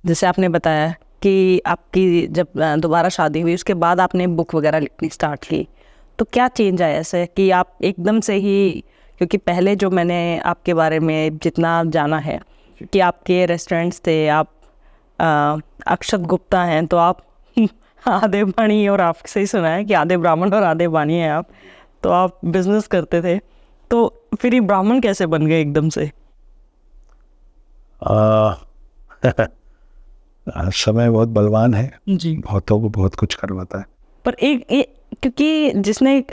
जैसे आपने बताया कि आपकी जब दोबारा शादी हुई उसके बाद आपने बुक वगैरह लिखनी स्टार्ट की, तो क्या चेंज आया ऐसे कि आप एकदम से ही, क्योंकि पहले जो मैंने आपके बारे में जितना जाना है कि आपके रेस्टोरेंट्स थे, आप अक्षत गुप्ता हैं, तो आप आधे बाणी, और आपसे ही सुना है कि आधे ब्राह्मण और आधे बाणी हैं आप, तो आप बिजनेस करते थे, तो फिर ये ब्राह्मण कैसे बन गए एकदम से? आ, समय बहुत बलवान है, जी। बहुतों को बहुत कुछ करवाता है। पर क्योंकि जिसने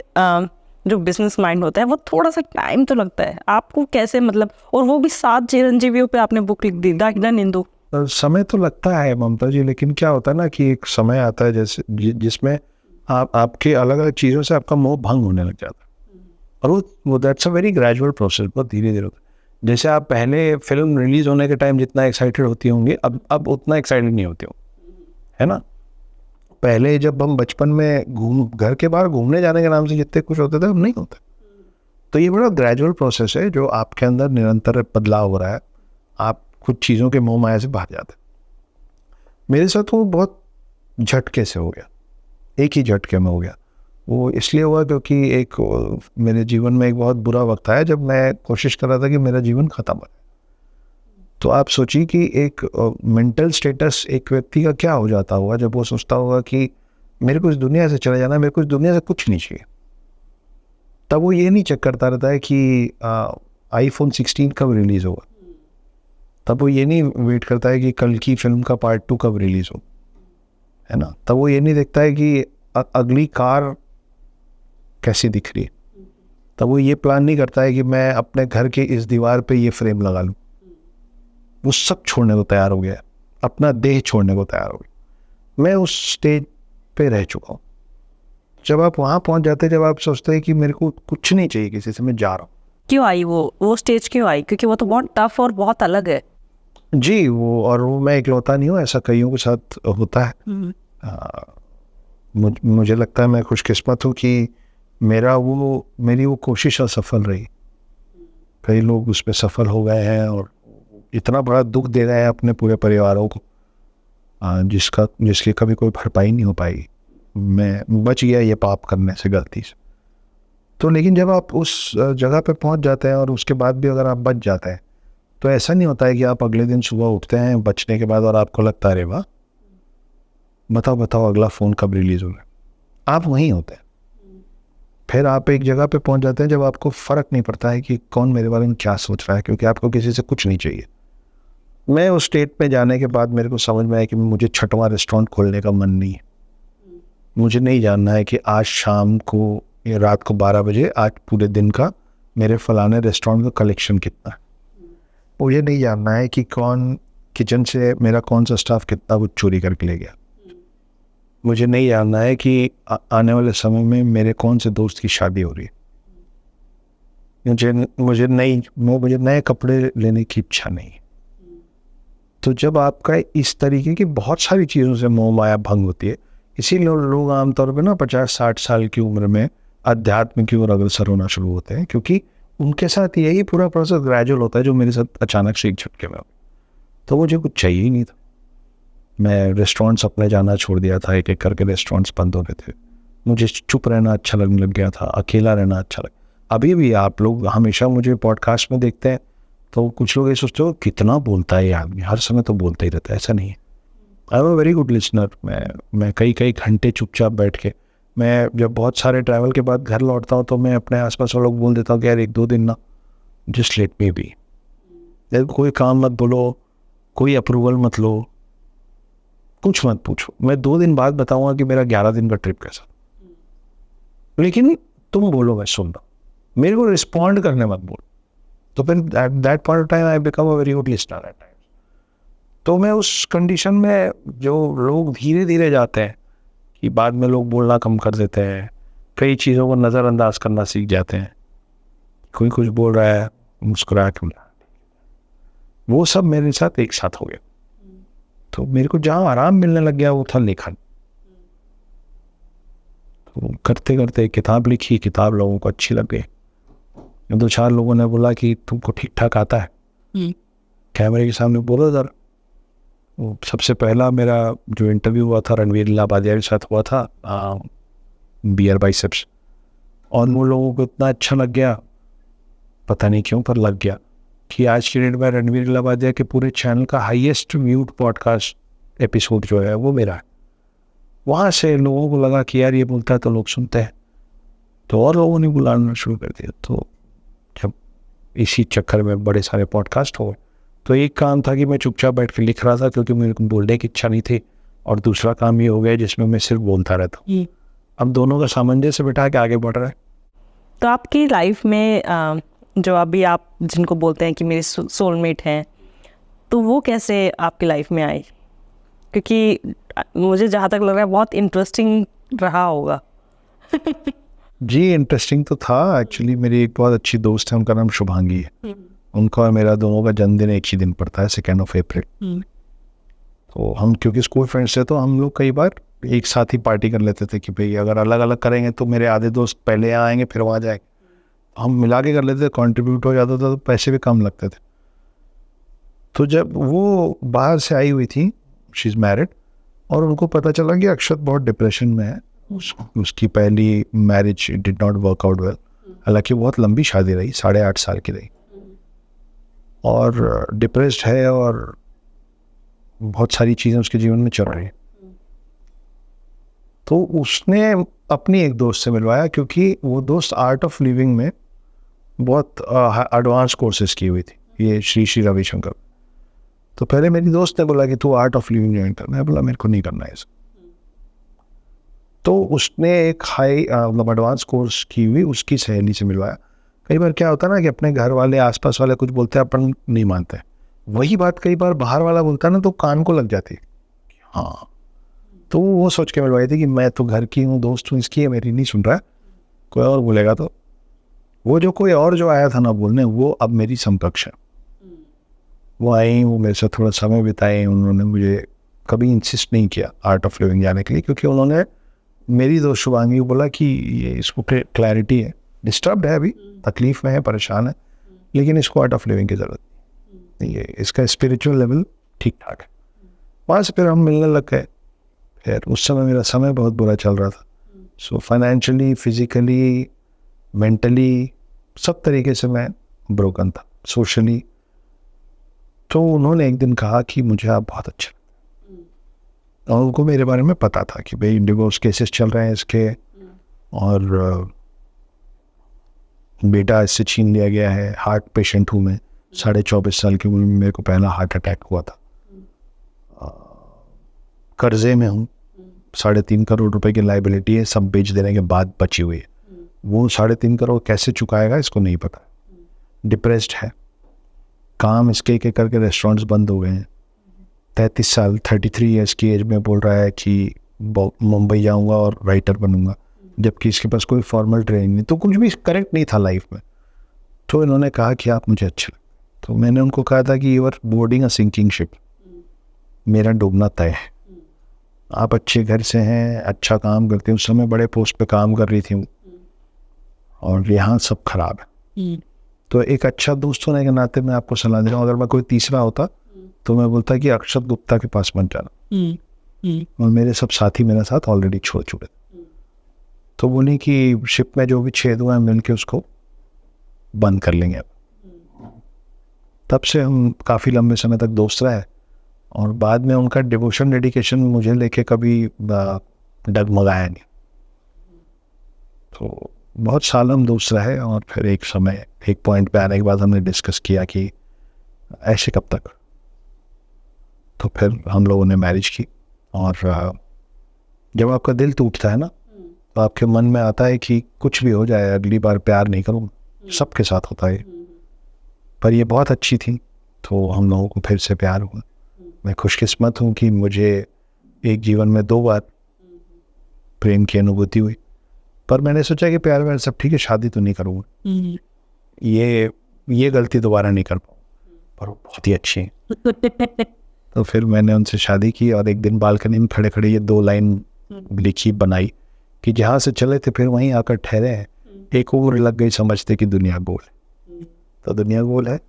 जो बिजनेस माइंड होता है वो थोड़ा सा टाइम तो लगता है, आपको कैसे मतलब, और वो भी 7 चिरंजीवियों पे आपने बुक लिख दी, दाहिना निंदु। समय तो लगता है ममता जी, लेकिन क्या होता है ना कि एक समय आता है जैसे जिसमें आपके अलग अलग चीज़ों से आपका मोह भंग होने लग जाता है। और वो that's a very gradual process, बहुत धीरे धीरे होता है। जैसे आप पहले फिल्म रिलीज होने के टाइम जितना एक्साइटेड होती होंगी, अब उतना एक्साइटेड नहीं होती हो, है ना। पहले जब हम बचपन में घर के बाहर घूमने जाने के नाम से जितने खुश होते थे, अब नहीं होते। तो ये बड़ा ग्रेजुअल प्रोसेस है जो आपके अंदर निरंतर बदलाव हो रहा है। आप कुछ चीज़ों के मोह माया से बाहर जाते हैं। मेरे साथ वो बहुत झटके से हो गया, एक ही झटके में हो गया। वो इसलिए हुआ क्योंकि मेरे जीवन में एक बहुत बुरा वक्त आया जब मैं कोशिश कर रहा था कि मेरा जीवन खत्म हो जाए। तो आप सोचिए कि एक मेंटल स्टेटस एक व्यक्ति का क्या हो जाता होगा जब वो सोचता होगा कि मेरे को इस दुनिया से चले जाना, मेरे को इस दुनिया से कुछ नहीं चाहिए। तब वो ये नहीं चेक करता रहता है कि iPhone 16 कब रिलीज़ होगा। तब वो ये नहीं वेट करता है कि कल की फिल्म का पार्ट 2 कब रिलीज़ हो, है ना। तब वो ये नहीं देखता है कि अगली कार कैसी दिख रही है। तब वो ये प्लान नहीं करता है कि मैं अपने घर के इस दीवार पे ये फ्रेम लगा लूँ। वो सब छोड़ने को तैयार हो गया है, अपना देह छोड़ने को तैयार हो गया। मैं उस स्टेज पे रह चुका हूँ। जब आप वहाँ पहुँच जाते हैं, जब आप सोचते हैं कि मेरे को कुछ नहीं चाहिए किसी से, मैं जा रहा हूँ। क्यों आई वो स्टेज क्यों आई? क्योंकि वो तो बहुत टफ और बहुत अलग है। जी, वो मैं इकलौता नहीं हूँ, ऐसा कईयों के साथ होता है। आ, मुझे लगता है मैं खुशकिस्मत हूँ कि मेरी वो कोशिश असफल रही। कई लोग उसमें सफल हो गए हैं और इतना बड़ा दुख दे रहे हैं अपने पूरे परिवारों को, जिसकी कभी कोई भरपाई नहीं हो पाई। मैं बच गया ये पाप करने से, गलती से। तो लेकिन जब आप उस जगह पे पहुंच जाते हैं और उसके बाद भी अगर आप बच जाते हैं, तो ऐसा नहीं होता है कि आप अगले दिन सुबह उठते हैं बचने के बाद और आपको लगता है अरे वाह, बताओ अगला फ़ोन कब रिलीज़ होगा। आप वहीं होते हैं। फिर आप एक जगह पे पहुंच जाते हैं जब आपको फ़र्क नहीं पड़ता है कि कौन मेरे बारे में क्या सोच रहा है, क्योंकि आपको किसी से कुछ नहीं चाहिए। मैं उस स्टेट पे जाने के बाद मेरे को समझ में आया कि मुझे 6वां रेस्टोरेंट खोलने का मन नहीं है। मुझे नहीं जानना है कि आज शाम को या रात को 12 बजे आज पूरे दिन का मेरे फलाने रेस्टोरेंट का कलेक्शन कितना है। मुझे नहीं जानना है कि कौन किचन से मेरा कौन सा स्टाफ कितना कुछ चोरी करके ले गया। मुझे नहीं जानना है कि आने वाले समय में मेरे कौन से दोस्त की शादी हो रही है। मुझे नए कपड़े लेने की इच्छा नहीं है। तो जब आपका इस तरीके की बहुत सारी चीज़ों से मोह माया भंग होती है, इसीलिए लोग आमतौर पे ना 50-60 साल की उम्र में अध्यात्म की ओर अग्रसर होना शुरू होते हैं, क्योंकि उनके साथ यही पूरा प्रोसेस ग्रेजुअल होता है जो मेरे साथ अचानक से एक झटके में हो। तो मुझे कुछ चाहिए ही नहीं था। मैं रेस्टोरेंट्स अपने जाना छोड़ दिया था, एक एक करके रेस्टोरेंट्स बंद हो रहे थे। मुझे चुप रहना अच्छा लगने लग गया था, अकेला रहना अच्छा लग। अभी भी आप लोग हमेशा मुझे पॉडकास्ट में देखते हैं तो कुछ लोग ये सोचते हो कितना बोलता है ये आदमी, हर समय तो बोलता ही रहता है। ऐसा नहीं है। I am a very good listener. मैं कई घंटे चुपचाप बैठ के, मैं जब बहुत सारे ट्रैवल के बाद घर लौटता हूँ तो मैं अपने आसपास वालों को बोल देता हूँ कि यार 1-2 दिन ना, जस्ट लेट मी बी। कोई काम मत बोलो, कोई अप्रूवल मत लो, कुछ मत पूछो। मैं 2 दिन बाद बताऊंगा कि मेरा 11 दिन का ट्रिप कैसा, लेकिन तुम बोलो मैं सुन रहा हूँ, मेरे को रिस्पॉन्ड करने मत बोलो। तो फिर that point of time I become a very good listener at times. तो मैं उस कंडीशन में, जो लोग धीरे धीरे जाते हैं कि बाद में लोग बोलना कम कर देते हैं, कई चीज़ों को नज़रअंदाज करना सीख जाते हैं। कोई कुछ बोल रहा है मुस्कुरा के, वो सब मेरे साथ एक साथ हो गया। तो मेरे को जहाँ आराम मिलने लग गया वो था लेखन। तो करते करते किताब लिखी, किताब लोगों को अच्छी लग गई। 2-4 लोगों ने बोला कि तुमको ठीक ठाक आता है, कैमरे के सामने बोलो जरा। सबसे पहला मेरा जो इंटरव्यू हुआ था रणवीर लाबादिया के साथ हुआ था, बियर बाइसेप्स, और वो लोगों को इतना अच्छा लग गया, पता नहीं क्यों पर लग गया, कि आज की डेट में रणवीर लाबादिया के पूरे चैनल का हाईएस्ट व्यूड पॉडकास्ट एपिसोड जो है वो मेरा है। वहाँ से लोगों को लगा कि यार ये बोलता है तो लोग सुनते हैं, तो और लोगों ने बुलाना शुरू कर दिया। तो जब इसी चक्कर में बड़े सारे पॉडकास्ट हो गए, तो एक काम था कि मैं चुपचाप बैठ के लिख रहा था क्योंकि मेरे को बोलने की इच्छा नहीं थी, और दूसरा काम ये हो गया जिसमें मैं सिर्फ बोलता रहता हूँ। अब दोनों का सामंजस्य बिठा के आगे बढ़ रहा है। तो आपकी लाइफ में जो अभी आप जिनको बोलते हैं कि मेरे सोलमेट हैं, तो वो कैसे आपकी लाइफ में आई? क्योंकि मुझे जहाँ तक लग रहा है बहुत इंटरेस्टिंग रहा होगा। जी इंटरेस्टिंग तो था। एक्चुअली मेरी एक बहुत अच्छी दोस्त है, उनका नाम शुभांगी है। उनका और मेरा दोनों का जन्मदिन एक ही दिन पड़ता है, 2 अप्रैल। तो हम क्योंकि स्कूल फ्रेंड्स थे तो हम लोग कई बार एक साथ ही पार्टी कर लेते थे कि भाई अगर अलग अलग करेंगे तो मेरे आधे दोस्त पहले यहाँ आएंगे फिर वहाँ जाएंगे, हम मिला के कर लेते थे, कंट्रीब्यूट हो जाता था तो पैसे भी कम लगते थे। तो जब वो बाहर से आई हुई थी, शी इज़ मैरिड, और उनको पता चला कि अक्षत बहुत डिप्रेशन में है, उसकी पहली marriage did not work out well, हालांकि बहुत लंबी शादी रही, 8.5 साल की रही, और डिप्रेस्ड है और बहुत सारी चीज़ें उसके जीवन में चल रही हैं। तो उसने अपनी एक दोस्त से मिलवाया, क्योंकि वो दोस्त आर्ट ऑफ लिविंग में बहुत एडवांस कोर्सेज की हुई थी, ये श्री रविशंकर। तो पहले मेरी दोस्त ने बोला कि तू आर्ट ऑफ लिविंग ज्वाइन कर, मैं बोला मेरे को नहीं करना है इसको। तो उसने एक हाई मतलब एडवांस कोर्स की हुई उसकी सहेली से मिलवाया। कई बार क्या होता है ना कि अपने घर वाले आसपास वाले कुछ बोलते हैं, अपन नहीं मानते, वही बात कई बार बाहर वाला बोलता है ना तो कान को लग जाती है। हाँ, तो वो सोच के मिलवाई थी कि मैं तो घर की हूँ, दोस्त हूँ इसकी है, मेरी नहीं सुन रहा है, कोई और बोलेगा तो। वो जो कोई और जो आया था ना बोलने, वो अब मेरी समकक्ष है। वो आई, वो मेरे साथ थोड़ा समय बिताए, उन्होंने मुझे कभी इंसिस्ट नहीं किया आर्ट ऑफ लिविंग जाने के लिए, क्योंकि उन्होंने मेरी दोस्त शुभांगी को बोला कि ये इसको क्लैरिटी है, डिस्टर्ब है, अभी तकलीफ में है, परेशान है, लेकिन इसको आर्ट ऑफ लिविंग की ज़रूरत नहीं, ये इसका स्पिरिचुअल लेवल ठीक ठाक है। वहाँ से फिर हम मिलने लग गए। फिर उस समय मेरा समय बहुत बुरा चल रहा था, सो फाइनेंशियली, फिजिकली, मेंटली, सब तरीके से मैं ब्रोकन था, सोशली। तो उन्होंने एक दिन कहा कि मुझे आप बहुत अच्छा लगता है, और उनको मेरे बारे में पता था कि भाई डिवोर्स केसेस चल रहे हैं इसके, और बेटा इससे छीन लिया गया है, हार्ट पेशेंट हूँ मैं, 24.5 साल की उम्र में मेरे को पहला हार्ट अटैक हुआ था, कर्जे में हूँ, 3.5 करोड़ रुपए की लाइबिलिटी है, सब बेच देने के बाद बची हुई है, वो 3.5 करोड़ कैसे चुकाएगा इसको नहीं पता, डिप्रेस्ड है, काम इसके एक करके रेस्टोरेंट्स बंद हो गए हैं, 33 साल 33 ईयर्स की एज में बोल रहा है कि मुंबई जाऊंगा और राइटर बनूंगा, जबकि इसके पास कोई फॉर्मल ट्रेनिंग नहीं, तो कुछ भी करेक्ट नहीं था लाइफ में। तो इन्होंने कहा कि आप मुझे अच्छे लगते, तो मैंने उनको कहा था कि you are boarding a sinking ship, मेरा डूबना तय है, आप अच्छे घर से हैं, अच्छा काम करते हैं, उस समय बड़े पोस्ट पे काम कर रही थी, और यहाँ सब खराब है। तो एक अच्छा दोस्त होने के नाते मैं आपको सलाह दे रहा हूँ, अगर मैं कोई तीसरा होता तो मैं बोलता कि अक्षत गुप्ता के पास मत जाना, और मेरे सब साथी मेरा साथ ऑलरेडी छोड़ चुके थे। तो बोली कि शिप में जो भी छेद हुआ है मिल के उसको बंद कर लेंगे। तब से हम काफ़ी लंबे समय तक दोस्त रहे, और बाद में उनका डिवोशन डेडिकेशन मुझे लेके कभी डगमगाया नहीं। तो बहुत साल हम दोस्त रहे, और फिर एक समय एक पॉइंट पे आने के बाद हमने डिस्कस किया कि ऐसे कब तक। तो फिर हम लोगों ने मैरिज की, और जब आपका दिल टूटता है ना तो आपके मन में आता है कि कुछ भी हो जाए अगली बार प्यार नहीं करूँगा, सबके साथ होता है, पर ये बहुत अच्छी थी, तो हम लोगों को फिर से प्यार हुआ। मैं खुशकिस्मत हूँ कि मुझे एक जीवन में 2 बार प्रेम की अनुभूति हुई, पर मैंने सोचा कि प्यार व्यार सब ठीक है, शादी तो नहीं करूँगा, ये गलती दोबारा नहीं कर पाऊँ, पर वो बहुत ही अच्छी है। तो फिर मैंने उनसे शादी की, और एक दिन बालकनी में खड़े खड़े ये 2 लाइन लिखी बनाई कि जहाँ से चले थे फिर वहीं आकर ठहरे हैं, एक उम्र लग गई समझते कि दुनिया गोल है। तो दुनिया गोल है,